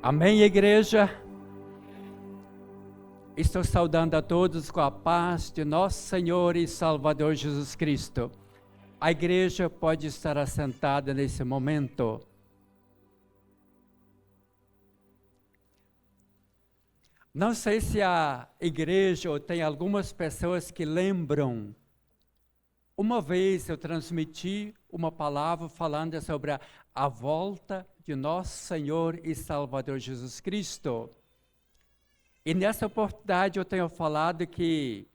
Amém, igreja? Estou saudando a todos com a paz de nosso Senhor e Salvador Jesus Cristo. A igreja pode estar assentada nesse momento. Não sei se a igreja ou tem algumas pessoas que lembram. Uma vez eu transmiti uma palavra falando sobre a volta de nosso Senhor e Salvador Jesus Cristo. E nessa oportunidade eu tenho falado que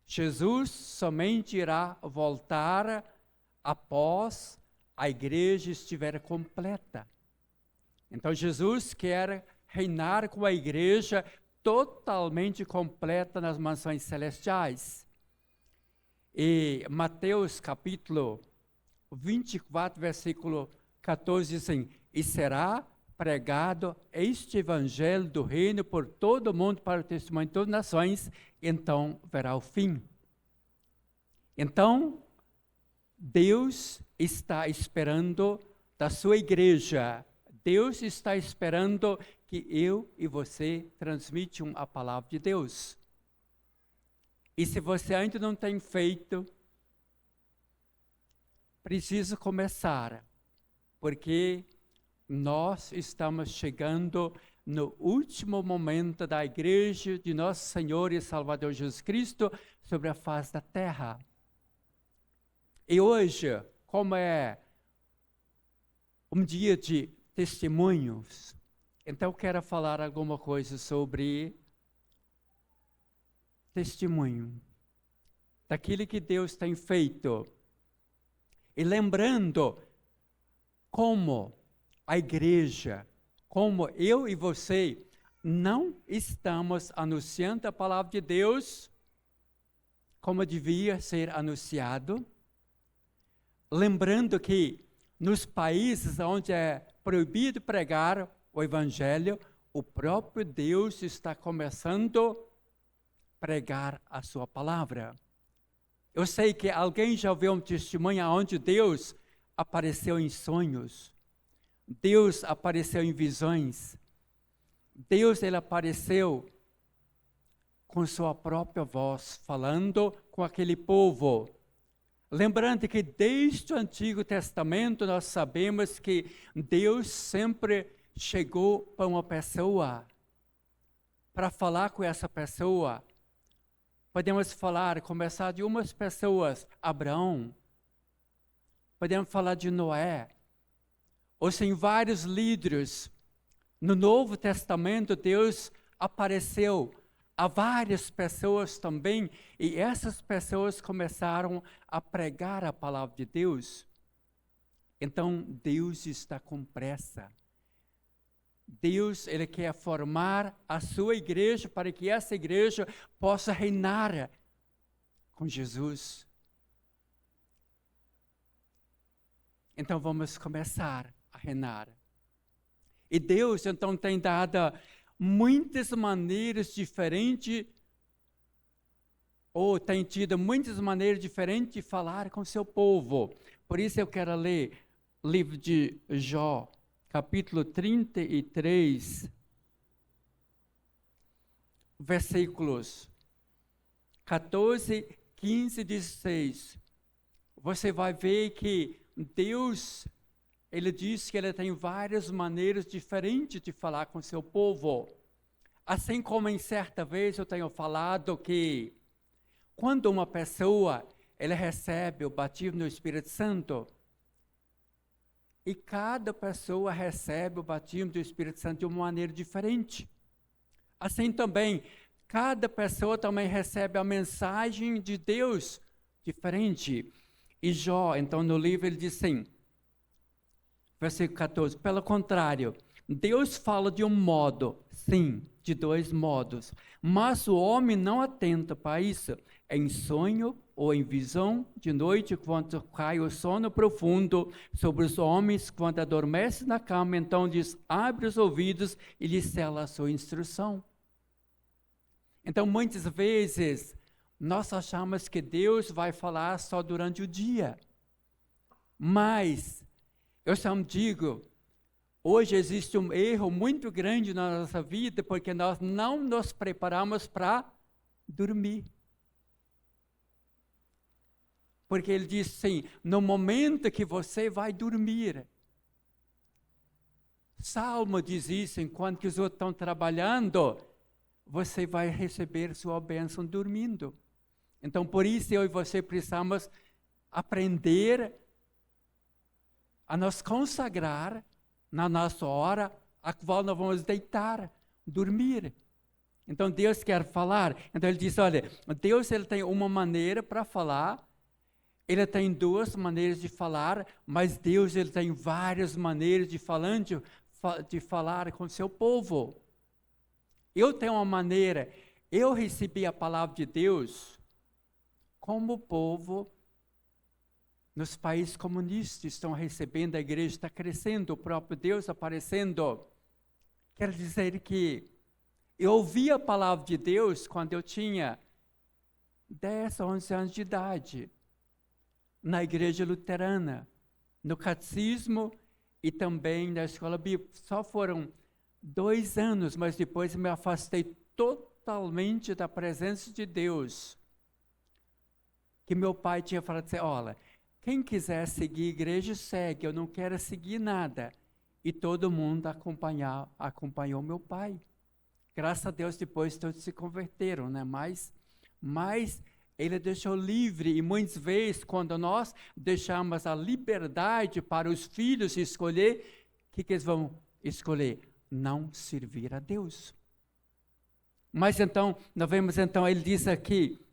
Jesus somente irá voltar após a igreja estiver completa. Então Jesus quer reinar com a igreja totalmente completa nas mansões celestiais. E Mateus capítulo 24, versículo 14 diz assim: e será pregado este evangelho do reino por todo o mundo para o testemunho de todas as nações, então verá o fim. Então, Deus está esperando da sua igreja, Deus está esperando que eu e você transmitam a palavra de Deus. E se você ainda não tem feito, precisa começar, porque nós estamos chegando no último momento da igreja de nosso Senhor e Salvador Jesus Cristo sobre a face da terra. E hoje, como é um dia de testemunhos, então eu quero falar alguma coisa sobre testemunho, daquilo que Deus tem feito. E lembrando como a igreja, como eu e você, não estamos anunciando a palavra de Deus como devia ser anunciado. Lembrando que nos países onde é proibido pregar o evangelho, o próprio Deus está começando a pregar a sua palavra. Eu sei que alguém já ouviu um testemunho onde Deus apareceu em sonhos. Deus apareceu em visões. Deus, ele apareceu com sua própria voz, falando com aquele povo. Lembrando que desde o Antigo Testamento nós sabemos que Deus sempre chegou para uma pessoa, para falar com essa pessoa. Podemos começar de umas pessoas, Abraão. Podemos falar de Noé. Ou sem vários líderes. No Novo Testamento, Deus apareceu a várias pessoas também, e essas pessoas começaram a pregar a palavra de Deus. Então, Deus está com pressa. Deus, ele quer formar a sua igreja para que essa igreja possa reinar com Jesus. Então, vamos começar a reinar. E Deus, então, tem dado muitas maneiras diferentes, ou tem tido muitas maneiras diferentes de falar com o seu povo. Por isso eu quero ler o livro de Jó, capítulo 33, versículos 14, 15 e 16. Você vai ver que Deus, ele diz que ele tem várias maneiras diferentes de falar com seu povo. Assim como em certa vez eu tenho falado que quando uma pessoa, ela recebe o batismo no Espírito Santo, e cada pessoa recebe o batismo do Espírito Santo de uma maneira diferente. Assim também, cada pessoa também recebe a mensagem de Deus diferente. E Jó, então no livro ele diz assim, versículo 14, pelo contrário, Deus fala de um modo, sim, de dois modos, mas o homem não atenta para isso, em sonho ou em visão, de noite, quando cai o sono profundo sobre os homens, quando adormece na cama, então diz, abre os ouvidos e lhe sela a sua instrução. Então, muitas vezes, nós achamos que Deus vai falar só durante o dia, mas eu sempre digo, Hoje existe um erro muito grande na nossa vida, porque nós não nos preparamos para dormir. Porque ele diz assim, no momento que você vai dormir. Salmo diz isso, enquanto que os outros estão trabalhando, você vai receber sua bênção dormindo. Então, por isso eu e você precisamos aprender a nos consagrar na nossa hora, a qual nós vamos deitar, dormir. Então, Deus quer falar. Então, ele diz, olha, Deus ele tem uma maneira para falar, ele tem duas maneiras de falar, mas Deus ele tem várias maneiras de falar com o seu povo. Eu tenho uma maneira, eu recebi a palavra de Deus como o povo nos países comunistas estão recebendo, a igreja está crescendo, o próprio Deus aparecendo. Quer dizer que eu ouvi a palavra de Deus quando eu tinha 10, 11 anos de idade, na igreja luterana, no catecismo e também na escola bíblica. Só foram 2 anos, mas depois me afastei totalmente da presença de Deus. Que meu pai tinha falado assim, olha, quem quiser seguir a igreja, segue, eu não quero seguir nada. E todo mundo acompanhou meu pai. Graças a Deus, depois todos se converteram, né? Mas ele deixou livre, e muitas vezes, quando nós deixamos a liberdade para os filhos escolher, o que eles vão escolher? Não servir a Deus. Mas então, nós vemos então, ele diz aqui,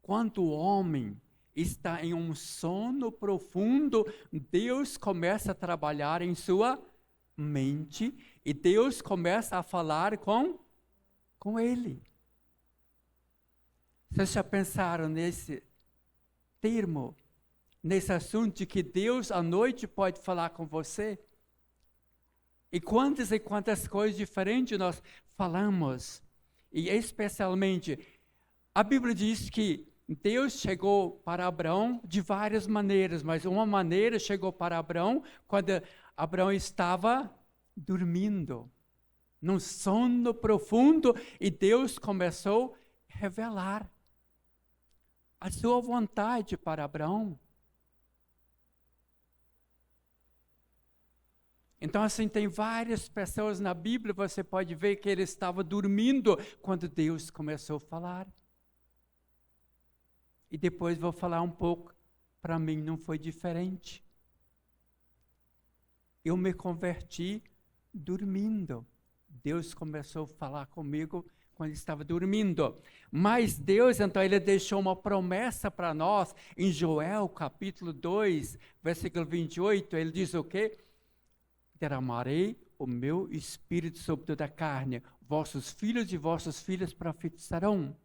quando o homem está em um sono profundo, Deus começa a trabalhar em sua mente e Deus começa a falar com ele. Vocês já pensaram nesse termo, nesse assunto de que Deus à noite pode falar com você? E quantas coisas diferentes nós falamos. E especialmente, a Bíblia diz que Deus chegou para Abraão de várias maneiras, mas uma maneira chegou para Abraão quando Abraão estava dormindo, num sono profundo, e Deus começou a revelar a sua vontade para Abraão. Então, assim, tem várias pessoas na Bíblia, você pode ver que ele estava dormindo quando Deus começou a falar. E depois vou falar um pouco, para mim não foi diferente. Eu me converti dormindo. Deus começou a falar comigo quando estava dormindo. Mas Deus, então, ele deixou uma promessa para nós, em Joel, capítulo 2, versículo 28, ele diz o quê? Derramarei o meu espírito sobre toda a carne, vossos filhos e vossas filhas profetizarão.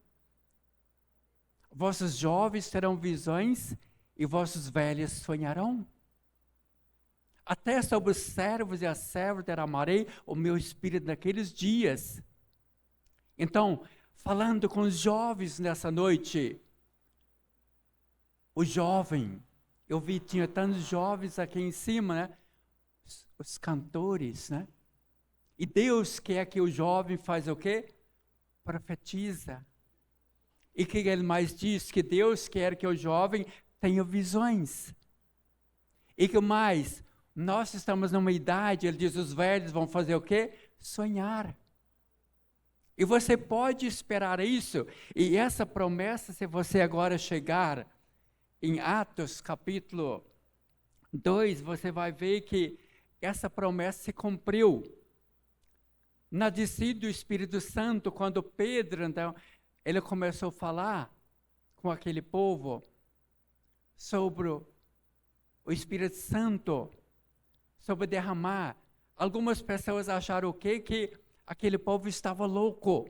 Vossos jovens terão visões e vossos velhos sonharão. Até sobre os servos e as servas derramarei o meu espírito naqueles dias. Então, falando com os jovens nessa noite, o jovem, eu vi, tinha tantos jovens aqui em cima, né? Os cantores, né? E Deus quer que o jovem faz o quê? Profetiza. E que ele mais diz? Que Deus quer que o jovem tenha visões. E que mais? Nós estamos numa idade, ele diz, os velhos vão fazer o quê? Sonhar. E você pode esperar isso. E essa promessa, se você agora chegar em Atos capítulo 2, você vai ver que essa promessa se cumpriu. Na descida do Espírito Santo, quando Pedro, então, ele começou a falar com aquele povo sobre o Espírito Santo, sobre derramar. Algumas pessoas acharam o quê? Que aquele povo estava louco.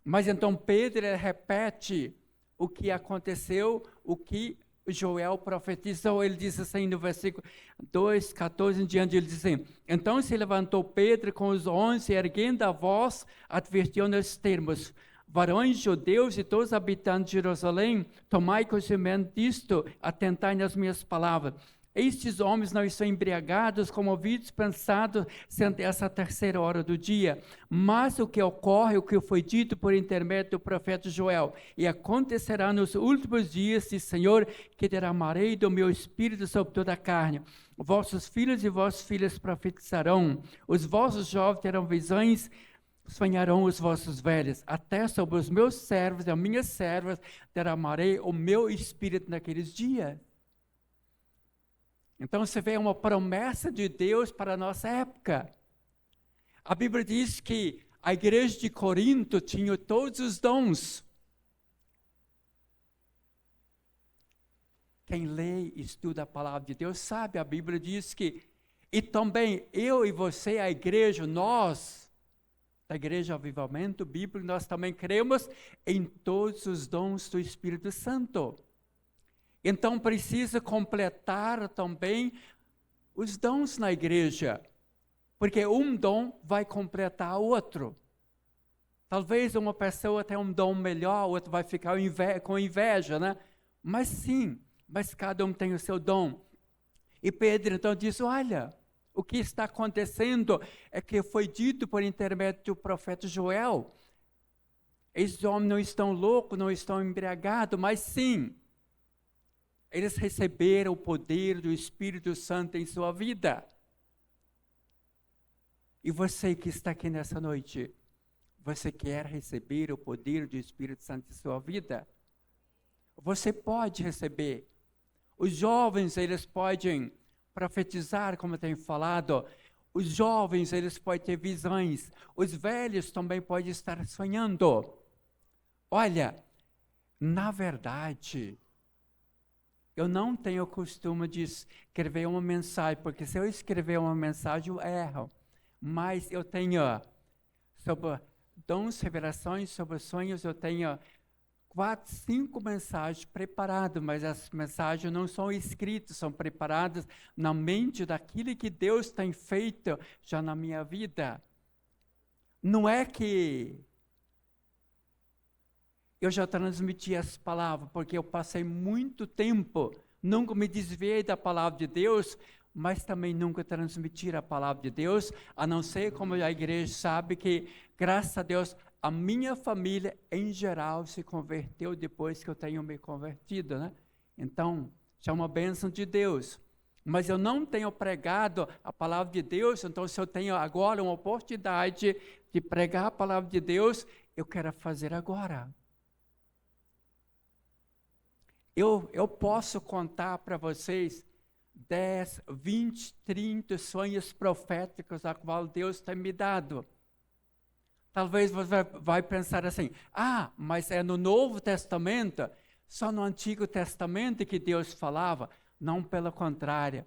Mas então Pedro repete o que aconteceu, o que Joel profetizou. Ele diz assim no versículo 2, 14 em diante, ele diz assim, então se levantou Pedro com os 11, erguendo a voz, advertiu nesses termos, varões judeus e todos os habitantes de Jerusalém, tomai conhecimento disto, atentai nas minhas palavras. Estes homens não estão embriagados, comovidos, pensados, sendo essa terceira hora do dia. Mas o que ocorre, o que foi dito por intermédio do profeta Joel, e acontecerá nos últimos dias, diz o Senhor, que derramarei do meu espírito sobre toda a carne. Vossos filhos e vossas filhas profetizarão, os vossos jovens terão visões, sonharão os vossos velhos. Até sobre os meus servos e as minhas servas derramarei o meu espírito naqueles dias. Então você vê uma promessa de Deus para a nossa época. A Bíblia diz que a igreja de Corinto tinha todos os dons. Quem lê e estuda a palavra de Deus sabe, a Bíblia diz que, e também eu e você, a igreja, nós, da Igreja Avivamento Bíblico, nós também cremos em todos os dons do Espírito Santo. Então precisa completar também os dons na igreja, porque um dom vai completar o outro. Talvez uma pessoa tenha um dom melhor, outra vai ficar com inveja, né? Mas cada um tem o seu dom. E Pedro então diz, olha, o que está acontecendo é que foi dito por intermédio do profeta Joel. Esses homens não estão loucos, não estão embriagados, mas sim, eles receberam o poder do Espírito Santo em sua vida. E você que está aqui nessa noite, você quer receber o poder do Espírito Santo em sua vida? Você pode receber. Os jovens, eles podem profetizar, como eu tenho falado. Os jovens, eles podem ter visões. Os velhos também podem estar sonhando. Olha, na verdade, eu não tenho o costume de escrever uma mensagem, porque se eu escrever uma mensagem, eu erro. Mas eu tenho, sobre dons, revelações, sobre sonhos, eu tenho 4, 5 mensagens preparadas, mas as mensagens não são escritas, são preparadas na mente daquilo que Deus tem feito já na minha vida. Não é que eu já transmiti as palavras, porque eu passei muito tempo, nunca me desviei da palavra de Deus, mas também nunca transmiti a palavra de Deus, a não ser como a igreja sabe que, graças a Deus, a minha família, em geral, se converteu depois que eu tenho me convertido, né? Então, isso é uma bênção de Deus. Mas eu não tenho pregado a palavra de Deus, então se eu tenho agora uma oportunidade de pregar a palavra de Deus, eu quero fazer agora. Eu posso contar para vocês 10, 20, 30 sonhos proféticos a qual Deus tem me dado. Talvez você vai pensar assim, mas é no Novo Testamento, só no Antigo Testamento que Deus falava. Não, pelo contrário.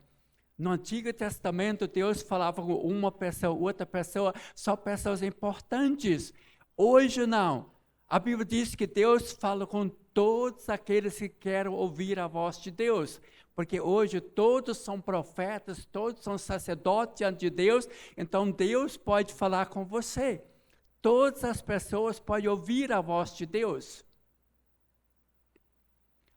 No Antigo Testamento, Deus falava com uma pessoa, outra pessoa, só pessoas importantes. Hoje não. A Bíblia diz que Deus fala com todos aqueles que querem ouvir a voz de Deus. Porque hoje todos são profetas, todos são sacerdotes diante de Deus, então Deus pode falar com você. Todas as pessoas podem ouvir a voz de Deus.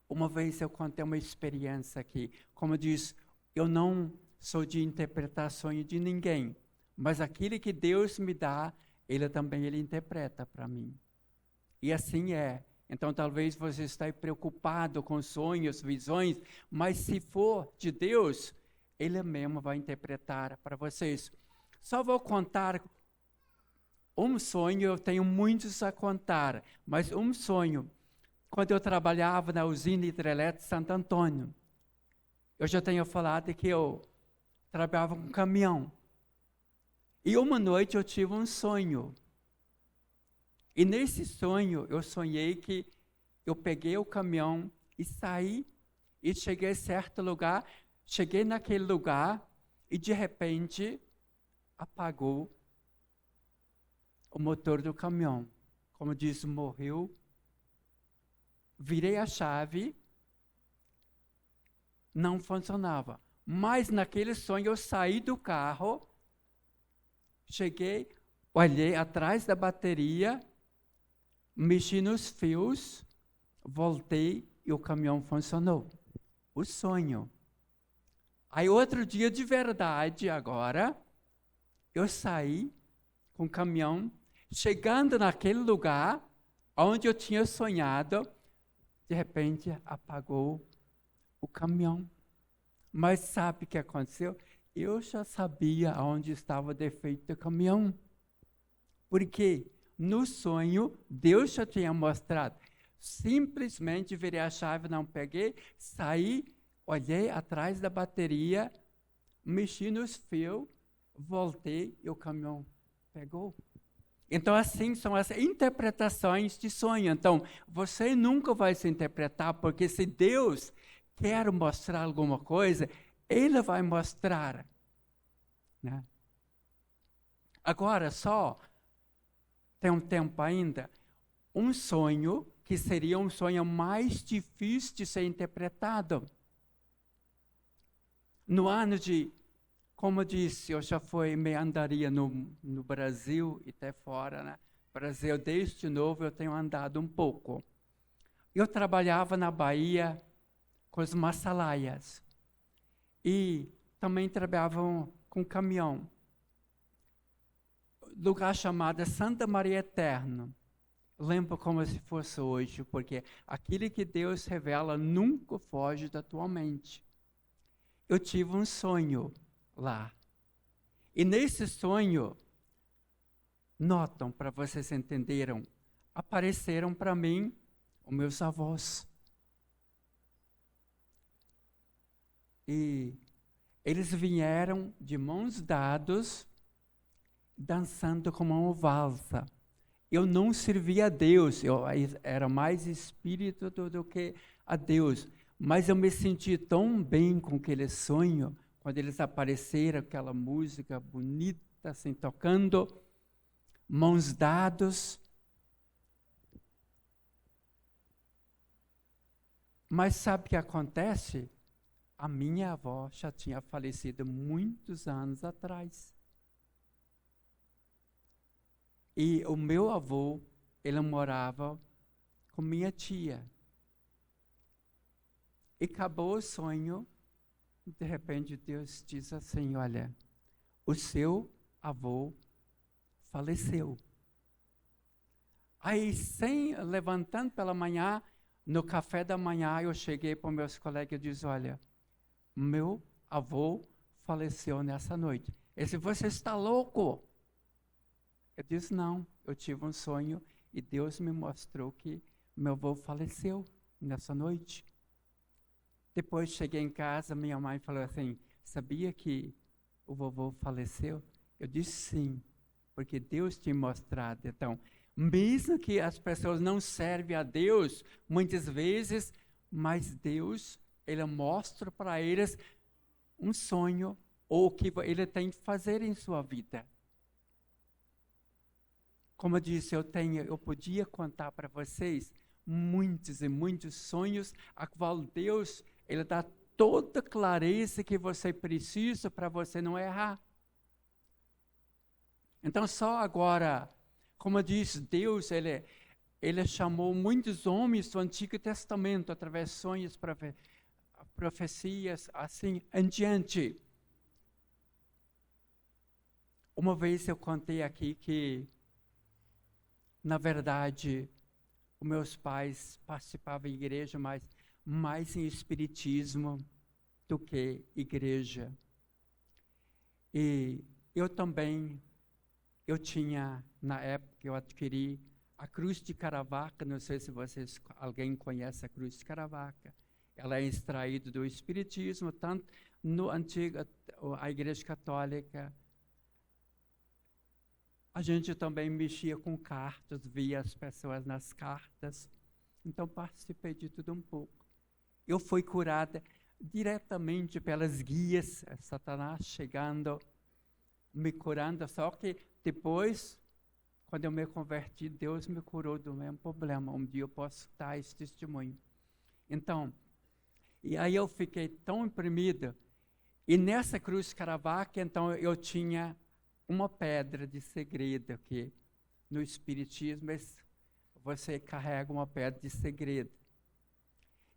Uma vez eu contei uma experiência aqui, como diz, eu não sou de interpretar sonho de ninguém, mas aquilo que Deus me dá, Ele interpreta para mim. E assim é. Então talvez você esteja preocupado com sonhos, visões, mas se for de Deus, Ele mesmo vai interpretar para vocês. Só vou contar um sonho, eu tenho muitos a contar, mas um sonho, quando eu trabalhava na usina hidrelétrica de Santo Antônio, eu já tenho falado que eu trabalhava com caminhão. E uma noite eu tive um sonho. E nesse sonho eu sonhei que eu peguei o caminhão e saí e cheguei a certo lugar, cheguei naquele lugar e de repente apagou o motor do caminhão. Como diz, morreu. Virei a chave, não funcionava. Mas naquele sonho eu saí do carro, cheguei, olhei atrás da bateria, mexi nos fios, voltei e o caminhão funcionou. O sonho. Aí outro dia de verdade agora, eu saí com o caminhão, chegando naquele lugar onde eu tinha sonhado, de repente apagou o caminhão. Mas sabe o que aconteceu? Eu já sabia onde estava o defeito do caminhão. Porque no sonho, Deus já tinha mostrado. Simplesmente virei a chave, não peguei, saí, olhei atrás da bateria, mexi nos fios, voltei e o caminhão pegou. Então, assim, são as interpretações de sonho. Então, você nunca vai se interpretar, porque se Deus quer mostrar alguma coisa, Ele vai mostrar. Né? Agora, só tem um tempo ainda, um sonho que seria um sonho mais difícil de ser interpretado. No ano de, como eu disse, eu já fui meio andaria no Brasil e até fora, né? Brasil, desde novo, eu tenho andado um pouco. Eu trabalhava na Bahia com os maçalaias e também trabalhava com caminhão. Lugar chamado Santa Maria Eterna. Lembro como se fosse hoje, porque aquilo que Deus revela nunca foge da tua mente. Eu tive um sonho lá. E nesse sonho, notam, para vocês entenderam, apareceram para mim os meus avós. E eles vieram de mãos dadas, dançando como uma valsa. Eu não servia a Deus, eu era mais espírito do que a Deus. Mas eu me senti tão bem com aquele sonho, quando eles apareceram, aquela música bonita, assim, tocando, mãos dadas. Mas sabe o que acontece? A minha avó já tinha falecido muitos anos atrás. E o meu avô, ele morava com minha tia. E acabou o sonho, e de repente Deus diz assim, olha, o seu avô faleceu. Aí, levantando pela manhã, no café da manhã, eu cheguei para os meus colegas e disse, olha, meu avô faleceu nessa noite. Ele disse, você está louco? Eu disse, não, eu tive um sonho e Deus me mostrou que meu avô faleceu nessa noite. Depois cheguei em casa, minha mãe falou assim, sabia que o vovô faleceu? Eu disse sim, porque Deus tinha mostrado. Então, mesmo que as pessoas não servem a Deus, muitas vezes, mas Deus, Ele mostra para eles um sonho ou o que Ele tem que fazer em sua vida. Como eu disse, eu podia contar para vocês muitos e muitos sonhos, a qual Deus, Ele dá toda a clareza que você precisa para você não errar. Então, só agora, como eu disse, Deus, Ele chamou muitos homens do Antigo Testamento, através de sonhos, profecias, assim em diante. Uma vez eu contei aqui que, na verdade, os meus pais participavam de igreja, mas mais em espiritismo do que igreja. E eu também, eu tinha, na época, eu adquiri a cruz de Caravaca, não sei se alguém conhece a cruz de Caravaca. Ela é extraída do espiritismo, tanto no antigo, a igreja católica. A gente também mexia com cartas, via as pessoas nas cartas. Então, participei de tudo um pouco. Eu fui curada diretamente pelas guias, Satanás chegando, me curando. Só que depois, quando eu me converti, Deus me curou do mesmo problema. Um dia eu posso dar esse testemunho. Então, e aí eu fiquei tão imprimida. E nessa cruz Caravaca, então, eu tinha uma pedra de segredo, que no Espiritismo você carrega uma pedra de segredo.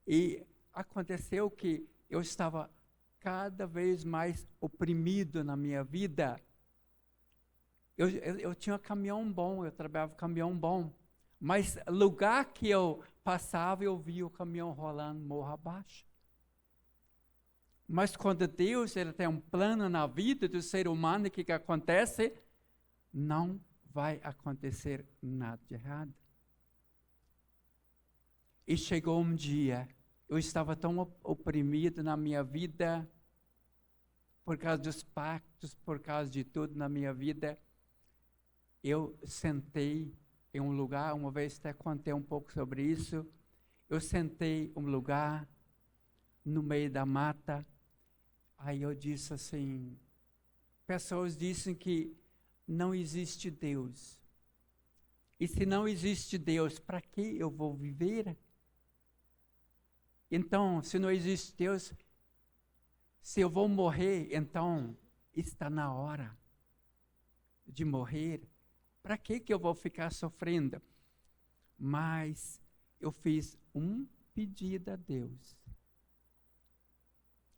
E aconteceu que eu estava cada vez mais oprimido na minha vida. Eu tinha um caminhão bom, eu trabalhava com caminhão bom, mas lugar que eu passava, eu via o caminhão rolando morro abaixo. Mas quando Deus ele tem um plano na vida do ser humano, o que acontece? Não vai acontecer nada de errado. E chegou um dia, eu estava tão oprimido na minha vida, por causa dos pactos, por causa de tudo na minha vida. Eu sentei em um lugar, uma vez até contei um pouco sobre isso. Eu sentei em um lugar, no meio da mata. Aí eu disse assim, pessoas dizem que não existe Deus. E se não existe Deus, para que eu vou viver? Então, se não existe Deus, se eu vou morrer, então está na hora de morrer. Para que eu vou ficar sofrendo? Mas eu fiz um pedido a Deus.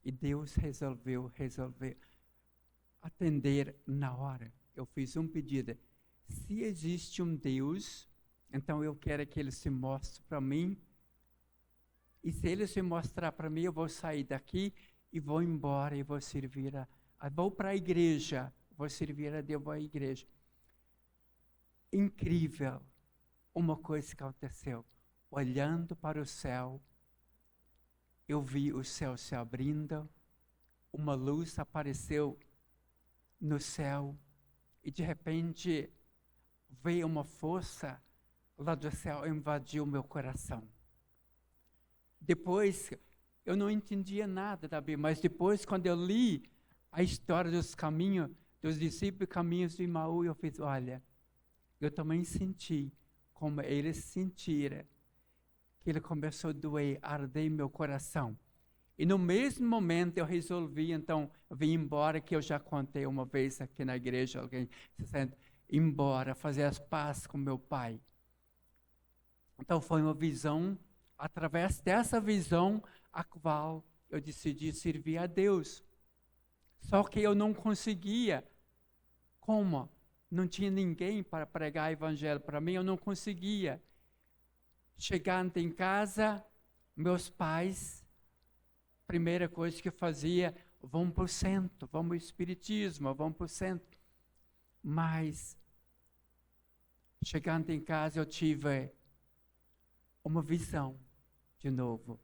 E Deus resolveu atender na hora. Eu fiz um pedido. Se existe um Deus, então eu quero que Ele se mostre para mim. E se Ele se mostrar para mim, eu vou sair daqui e vou embora e vou servir vou para a igreja. Vou servir a Deus, vou à igreja. Incrível. Uma coisa que aconteceu. Olhando para o céu, eu vi o céu se abrindo, uma luz apareceu no céu e de repente veio uma força lá do céu e invadiu o meu coração. Depois, eu não entendia nada da Bíblia, mas depois quando eu li a história dos caminhos, dos discípulos caminhos de Emaús, eu fiz, olha, eu também senti como eles sentiram, que ele começou a doer, a arder meu coração. E no mesmo momento eu resolvi, então, vir embora, que eu já contei uma vez aqui na igreja, alguém se sente embora, fazer as pazes com meu pai. Então foi uma visão, através dessa visão, a qual eu decidi servir a Deus. Só que eu não conseguia. Como? Não tinha ninguém para pregar o evangelho para mim, eu não conseguia. Chegando em casa, meus pais, primeira coisa que eu fazia, vamos para o centro, vamos ao espiritismo, vamos para o centro. Mas, chegando em casa, eu tive uma visão, de novo.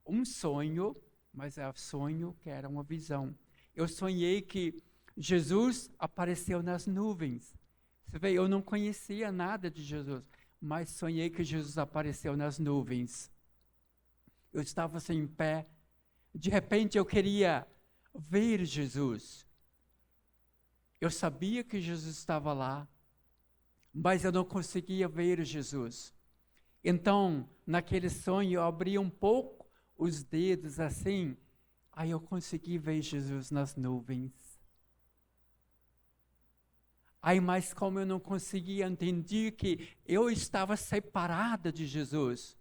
Um sonho, mas é um sonho que era uma visão. Eu sonhei que Jesus apareceu nas nuvens. Você vê, eu não conhecia nada de Jesus, mas sonhei que Jesus apareceu nas nuvens. Eu estava assim em pé. De repente eu queria ver Jesus. Eu sabia que Jesus estava lá, mas eu não conseguia ver Jesus. Então, naquele sonho, eu abri um pouco os dedos assim, aí eu consegui ver Jesus nas nuvens. Aí, mas como eu não conseguia entender que eu estava separada de Jesus,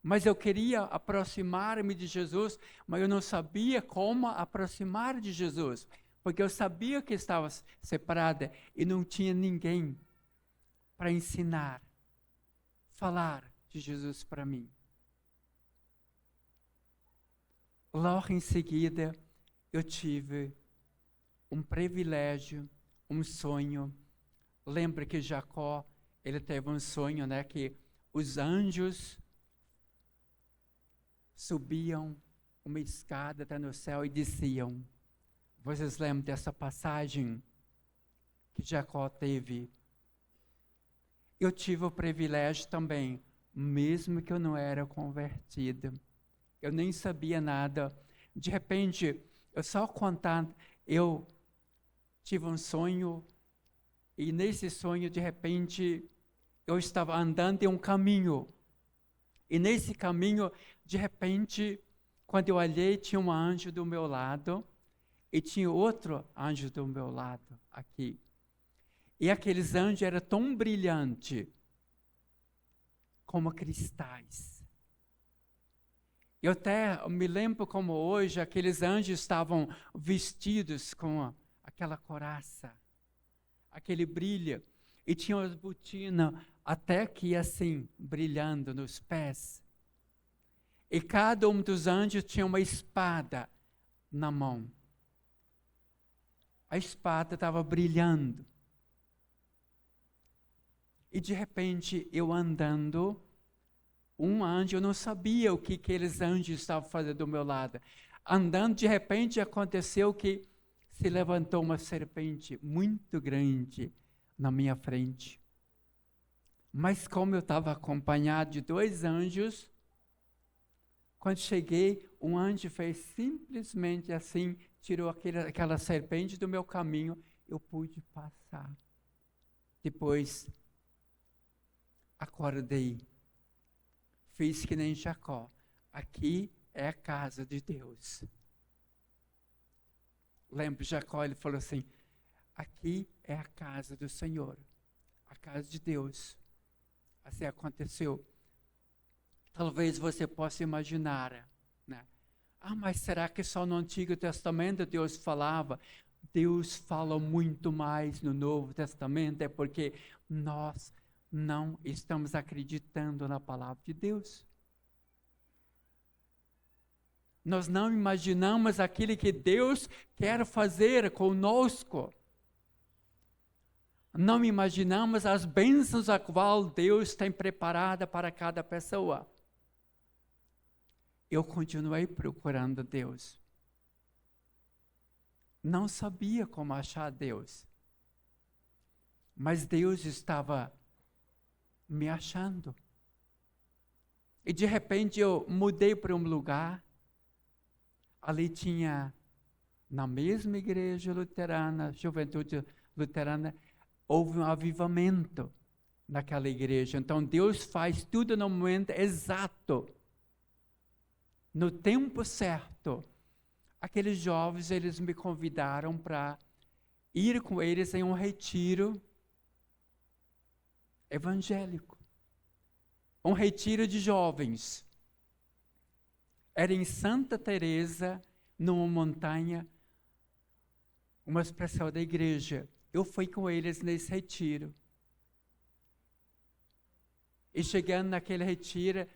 mas eu queria aproximar-me de Jesus, mas eu não sabia como aproximar de Jesus, porque eu sabia que estava separada e não tinha ninguém para ensinar, falar de Jesus para mim. Logo em seguida, eu tive um privilégio, um sonho. Lembra que Jacó, ele teve um sonho, né, que os anjos subiam uma escada até no céu e desciam. Vocês lembram dessa passagem que Jacó teve? Eu tive o privilégio também, mesmo que eu não era convertido. Eu nem sabia nada. De repente, eu só contando, eu tive um sonho, e nesse sonho, de repente, eu estava andando em um caminho. E nesse caminho, de repente, quando eu olhei, tinha um anjo do meu lado, e tinha outro anjo do meu lado, aqui. E aqueles anjos eram tão brilhantes, como cristais. Eu até me lembro como hoje aqueles anjos estavam vestidos com aquela couraça, aquele brilho, e tinham as botinas até que assim, brilhando nos pés. E cada um dos anjos tinha uma espada na mão. A espada estava brilhando. E de repente, eu andando, um anjo, eu não sabia o que aqueles anjos estavam fazendo do meu lado. Andando, de repente, aconteceu que se levantou uma serpente muito grande na minha frente. Mas como eu estava acompanhado de 2 anjos, quando cheguei, um anjo fez simplesmente assim, tirou aquela serpente do meu caminho, eu pude passar. Depois, acordei, fiz que nem Jacó. Aqui é a casa de Deus. Lembra, Jacó, ele falou assim, aqui é a casa do Senhor, a casa de Deus. Assim aconteceu. Talvez você possa imaginar, né? Mas será que só no Antigo Testamento Deus falava? Deus fala muito mais no Novo Testamento, é porque nós não estamos acreditando na palavra de Deus. Nós não imaginamos aquilo que Deus quer fazer conosco. Não imaginamos as bênçãos a qual Deus tem preparada para cada pessoa. Eu continuei procurando Deus. Não sabia como achar Deus. Mas Deus estava me achando. E de repente eu mudei para um lugar. Ali tinha, na mesma igreja luterana, juventude luterana, houve um avivamento naquela igreja. Então Deus faz tudo no momento exato. No tempo certo. Aqueles jovens, eles me convidaram para ir com eles em um retiro evangélico. Um retiro de jovens. Era em Santa Teresa, numa montanha, uma expressão da igreja. Eu fui com eles nesse retiro. E chegando naquele retiro,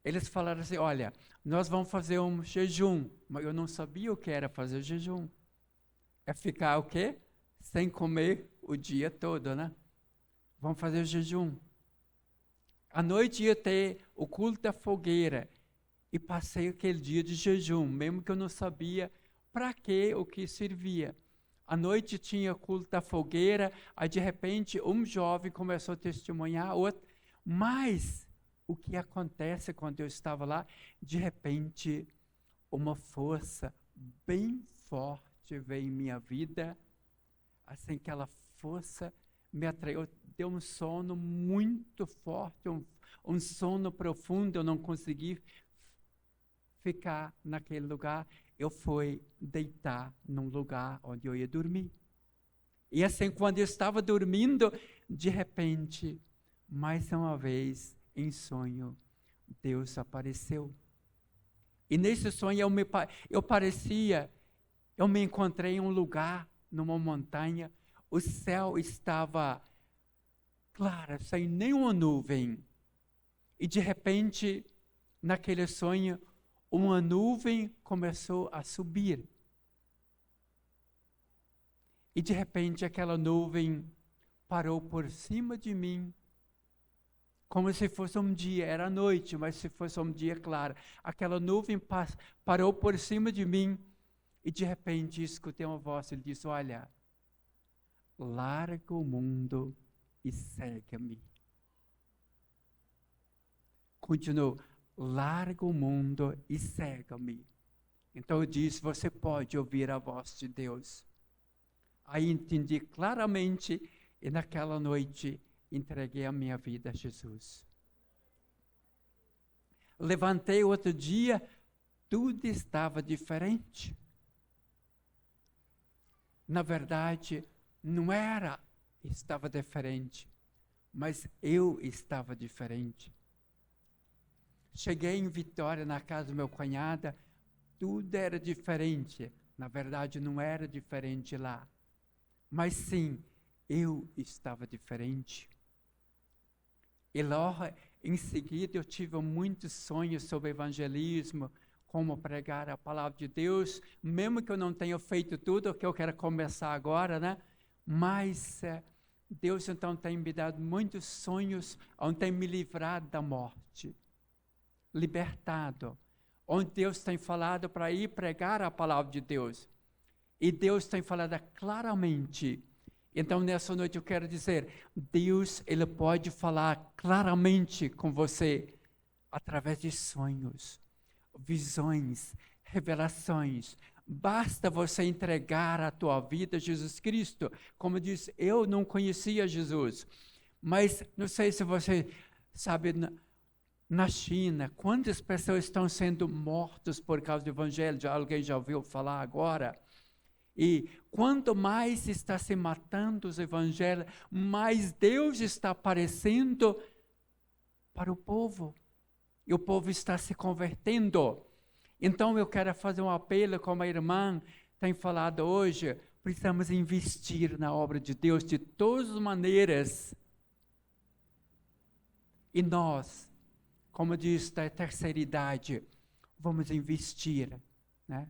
eles falaram assim, olha, nós vamos fazer um jejum. Mas eu não sabia o que era fazer jejum. É ficar o quê? Sem comer o dia todo, né? Vamos fazer jejum. À noite ia ter o culto da fogueira. E passei aquele dia de jejum, mesmo que eu não sabia para que o que servia. À noite tinha culto da fogueira, aí de repente um jovem começou a testemunhar, outro. Mas o que acontece quando eu estava lá? De repente, uma força bem forte veio em minha vida, assim, aquela força me atraiu, deu um sono muito forte, um sono profundo, eu não consegui ficar naquele lugar, eu fui deitar num lugar onde eu ia dormir. E assim, quando eu estava dormindo, de repente, mais uma vez, em sonho, Deus apareceu. E nesse sonho eu me encontrei em um lugar, numa montanha, o céu estava claro, sem nenhuma nuvem. E de repente, naquele sonho, uma nuvem começou a subir. E de repente aquela nuvem parou por cima de mim, como se fosse um dia, era noite, mas se fosse um dia claro. Aquela nuvem parou por cima de mim e de repente escutei uma voz, ele disse, olha, larga o mundo e segue-me. Continuou, larga o mundo e segue-me. Então eu disse, você pode ouvir a voz de Deus. Aí entendi claramente e naquela noite entreguei a minha vida a Jesus. Levantei outro dia, tudo estava diferente. Na verdade, não estava diferente, mas eu estava diferente. Cheguei em Vitória, na casa do meu cunhado, tudo era diferente. Na verdade, não era diferente lá. Mas sim, eu estava diferente. E logo em seguida eu tive muitos sonhos sobre evangelismo, como pregar a palavra de Deus, mesmo que eu não tenha feito tudo o que eu quero começar agora, né? Mas Deus então tem me dado muitos sonhos, onde tem me livrado da morte, libertado, onde Deus tem falado para ir pregar a palavra de Deus. E Deus tem falado claramente. Então, nessa noite eu quero dizer, Deus, Ele pode falar claramente com você, através de sonhos, visões, revelações. Basta você entregar a tua vida a Jesus Cristo. Como diz, eu não conhecia Jesus, mas não sei se você sabe, na China, quantas pessoas estão sendo mortas por causa do Evangelho? Alguém já ouviu falar agora? E quanto mais está se matando os evangelhos, mais Deus está aparecendo para o povo. E o povo está se convertendo. Então eu quero fazer um apelo, como a irmã tem falado hoje, precisamos investir na obra de Deus de todas as maneiras. E nós, como diz da terceira idade, vamos investir, né?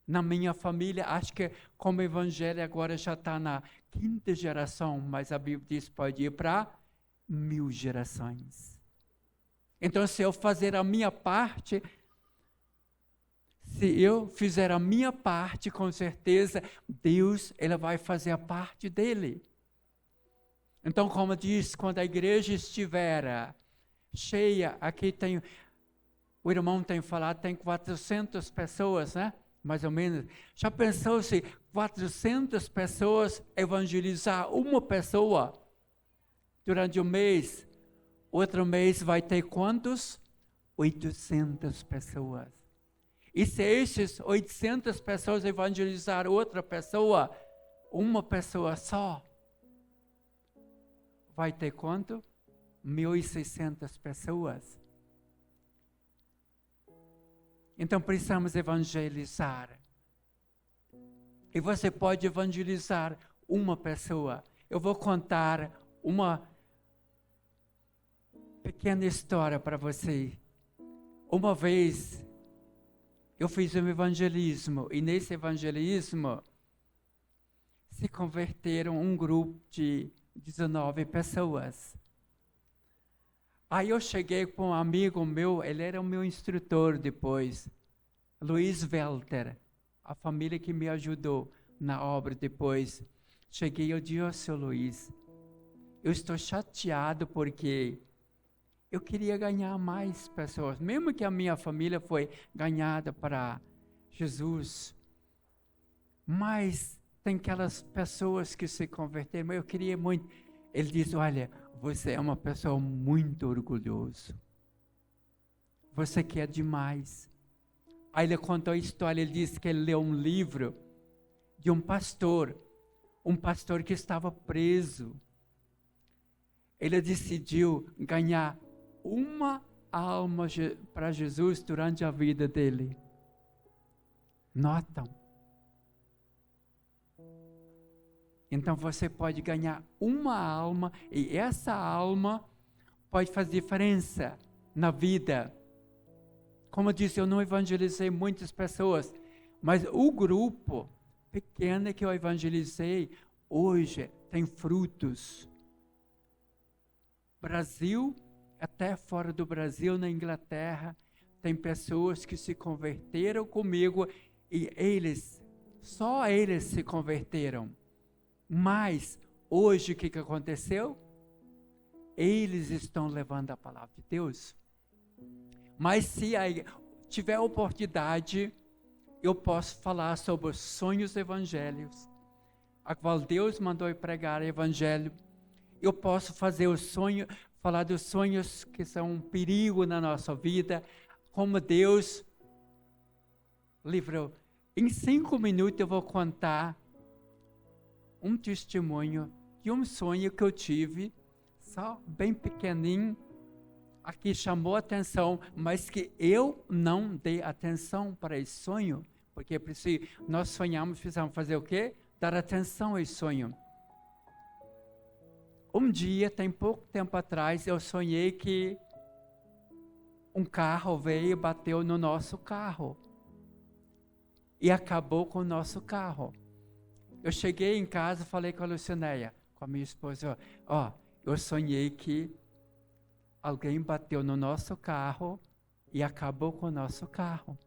Na minha família, acho que como evangelho agora já está na 5ª geração, mas a Bíblia diz que pode ir para 1000 gerações. Então, se eu fazer a minha parte, se eu fizer a minha parte, com certeza, Deus, Ele vai fazer a parte dele. Então, como diz, quando a igreja estiver cheia, aqui tem, o irmão tem falado, tem 400 pessoas, né? Mais ou menos. Já pensou se 400 pessoas evangelizar uma pessoa durante um mês? Outro mês vai ter quantos? 800 pessoas. E se esses 800 pessoas evangelizar outra pessoa, uma pessoa só, vai ter quanto? 1.600 pessoas. Então precisamos evangelizar. E você pode evangelizar uma pessoa. Eu vou contar uma pequena história para você. Uma vez eu fiz um evangelismo, e nesse evangelismo se converteram um grupo de 19 pessoas. Aí eu cheguei com um amigo meu, ele era o meu instrutor depois, Luiz Welter, a família que me ajudou na obra depois. Cheguei e eu disse, seu Luiz, eu estou chateado porque eu queria ganhar mais pessoas, mesmo que a minha família foi ganhada para Jesus, mas tem aquelas pessoas que se converteram, mas eu queria muito. Ele disse, olha, você é uma pessoa muito orgulhosa. Você quer demais. Aí ele contou a história, ele disse que ele leu um livro de um pastor que estava preso. Ele decidiu ganhar uma alma para Jesus durante a vida dele. Notam? Então você pode ganhar uma alma, e essa alma pode fazer diferença na vida. Como eu disse, eu não evangelizei muitas pessoas, mas o grupo pequeno que eu evangelizei, hoje tem frutos. Brasil, até fora do Brasil, na Inglaterra, tem pessoas que se converteram comigo, e só eles se converteram. Mas, hoje, o que aconteceu? Eles estão levando a palavra de Deus. Mas se tiver oportunidade, eu posso falar sobre os sonhos evangélicos, a qual Deus mandou eu pregar o evangelho. Eu posso falar dos sonhos que são um perigo na nossa vida, como Deus livrou. Em 5 minutos eu vou contar um testemunho de um sonho que eu tive, só bem pequenininho, aqui chamou a atenção, mas que eu não dei atenção para esse sonho, porque nós sonhamos, precisamos fazer o quê? Dar atenção a esse sonho. Um dia, tem pouco tempo atrás, eu sonhei que um carro veio e bateu no nosso carro. E acabou com o nosso carro. Eu cheguei em casa e falei com a Lucinéia, com a minha esposa, eu sonhei que alguém bateu no nosso carro e acabou com o nosso carro.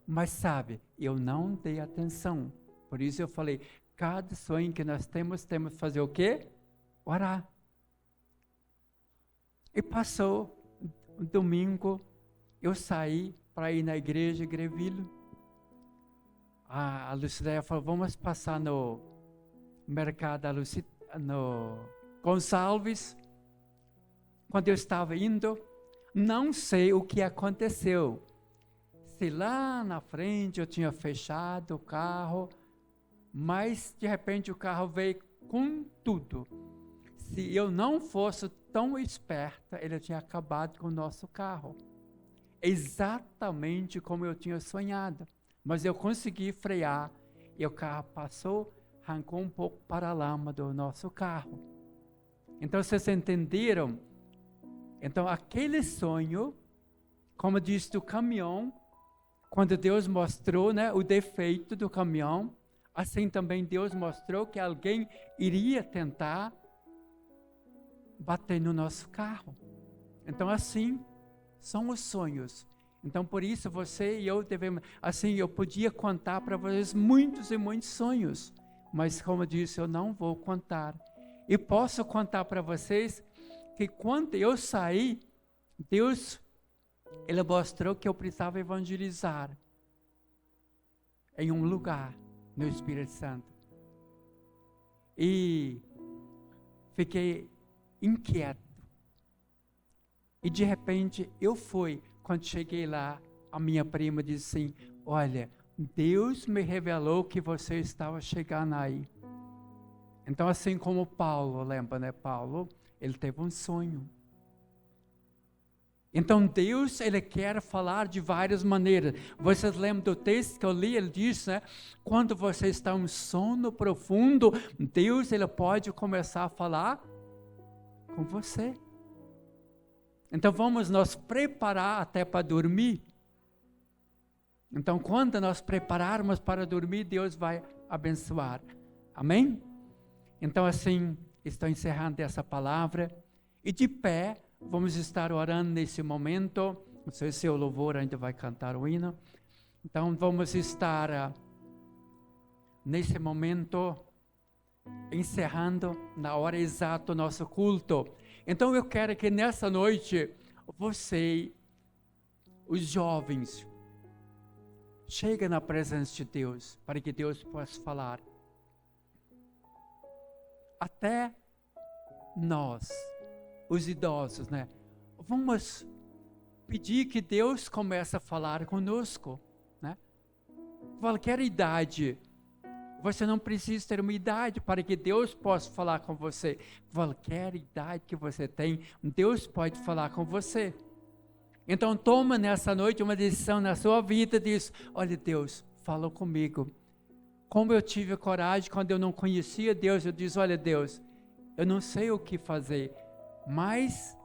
Mas sabe, eu não dei atenção. Por isso eu falei, cada sonho que nós temos que fazer o quê? Orar. E passou um domingo, eu saí para ir na igreja Greville. A Lucinéia falou, vamos passar no mercado no Gonçalves. Quando eu estava indo, não sei o que aconteceu. Se lá na frente eu tinha fechado o carro, mas de repente o carro veio com tudo. Se eu não fosse tão esperta, ele tinha acabado com o nosso carro. Exatamente como eu tinha sonhado. Mas eu consegui frear e o carro passou, arrancou um pouco para a lama do nosso carro. Então vocês entenderam? Então aquele sonho, como diz do caminhão, quando Deus mostrou, né, o defeito do caminhão, assim também Deus mostrou que alguém iria tentar bater no nosso carro. Então assim são os sonhos. Então por isso você e eu devemos, assim eu podia contar para vocês muitos e muitos sonhos, mas como eu disse, eu não vou contar. E posso contar para vocês que quando eu saí, Deus, Ele mostrou que eu precisava evangelizar em um lugar no Espírito Santo. E fiquei inquieto. E de repente eu fui. Quando cheguei lá, a minha prima disse assim, olha, Deus me revelou que você estava chegando aí. Então assim como Paulo, lembra, né? Paulo, ele teve um sonho. Então Deus, Ele quer falar de várias maneiras. Vocês lembram do texto que eu li? Ele diz, né? Quando você está em um sono profundo, Deus, Ele pode começar a falar com você. Então vamos nos preparar até para dormir. Então quando nós prepararmos para dormir, Deus vai abençoar. Amém? Então assim, estou encerrando essa palavra. E de pé, vamos estar orando nesse momento. Não sei se o louvor ainda vai cantar o hino. Então vamos estar nesse momento encerrando na hora exata o nosso culto. Então eu quero que nessa noite você, os jovens, cheguem na presença de Deus, para que Deus possa falar. Até nós, os idosos, né? Vamos pedir que Deus comece a falar conosco, né? Qualquer idade. Você não precisa ter uma idade para que Deus possa falar com você. Qualquer idade que você tem, Deus pode falar com você. Então toma nessa noite uma decisão na sua vida, diz, olha Deus, fala comigo. Como eu tive coragem quando eu não conhecia Deus, eu disse, olha Deus, eu não sei o que fazer, mas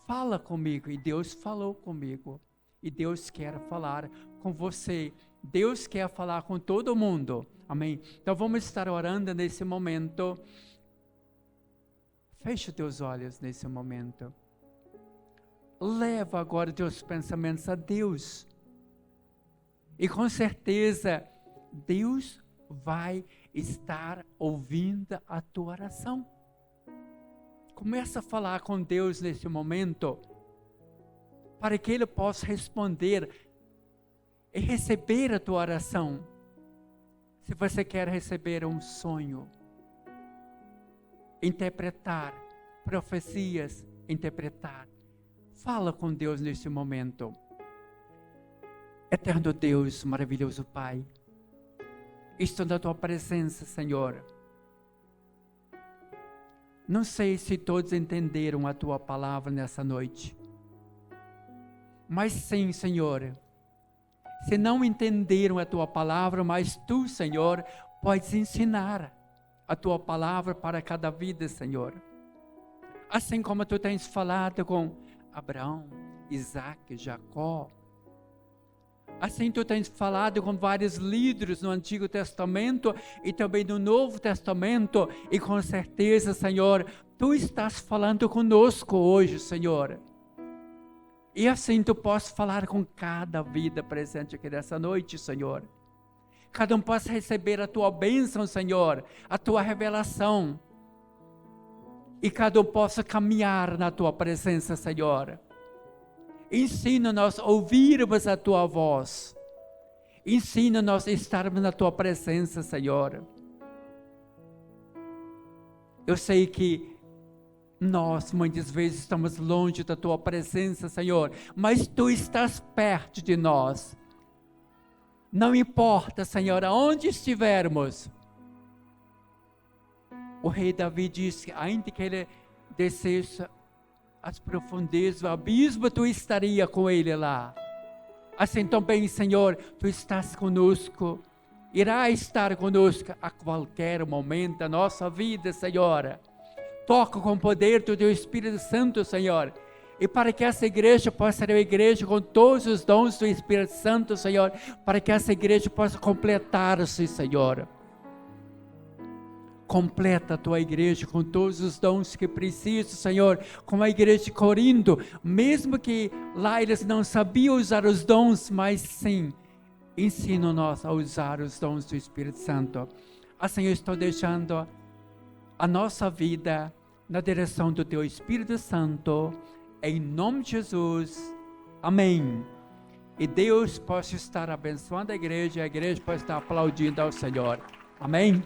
fala comigo. E Deus falou comigo. E Deus quer falar com você. Deus quer falar com todo mundo. Amém? Então vamos estar orando nesse momento. Feche teus olhos nesse momento. Leva agora teus pensamentos a Deus. E com certeza, Deus vai estar ouvindo a tua oração. Começa a falar com Deus nesse momento, para que Ele possa responder e receber a tua oração. Se você quer receber um sonho, interpretar, profecias, interpretar, fala com Deus nesse momento. Eterno Deus, maravilhoso Pai, estou na tua presença, Senhor. Não sei se todos entenderam a tua palavra nessa noite, Mas sim, Senhor, se não entenderam a Tua palavra, mas Tu, Senhor, podes ensinar a Tua palavra para cada vida, Senhor. Assim como Tu tens falado com Abraão, Isaac, Jacó. Assim Tu tens falado com vários líderes no Antigo Testamento e também no Novo Testamento. E com certeza, Senhor, Tu estás falando conosco hoje, Senhor. E assim Tu podes falar com cada vida presente aqui nessa noite, Senhor. Cada um possa receber a Tua bênção, Senhor, a Tua revelação. E cada um possa caminhar na Tua presença, Senhor. Ensina-nos a ouvirmos a Tua voz. Ensina-nos a estarmos na Tua presença, Senhor. Eu sei que nós muitas vezes estamos longe da Tua presença, Senhor, mas Tu estás perto de nós. Não importa, Senhor, aonde estivermos. O rei Davi disse que ainda que ele descesse as profundezas do abismo, Tu estaria com ele lá. Assim também, Senhor, Tu estás conosco, irá estar conosco a qualquer momento da nossa vida, Senhor. Toca com o poder do Teu Espírito Santo, Senhor, e para que essa igreja possa ser uma igreja com todos os dons do Espírito Santo, Senhor, para que essa igreja possa completar-se, Senhor. Completa a Tua igreja com todos os dons que precisa, Senhor, como a igreja de Corinto, mesmo que lá eles não sabiam usar os dons, mas sim, ensina-nos a usar os dons do Espírito Santo. Assim eu estou deixando a nossa vida na direção do Teu Espírito Santo, em nome de Jesus, amém. E Deus possa estar abençoando a igreja pode estar aplaudindo ao Senhor, amém.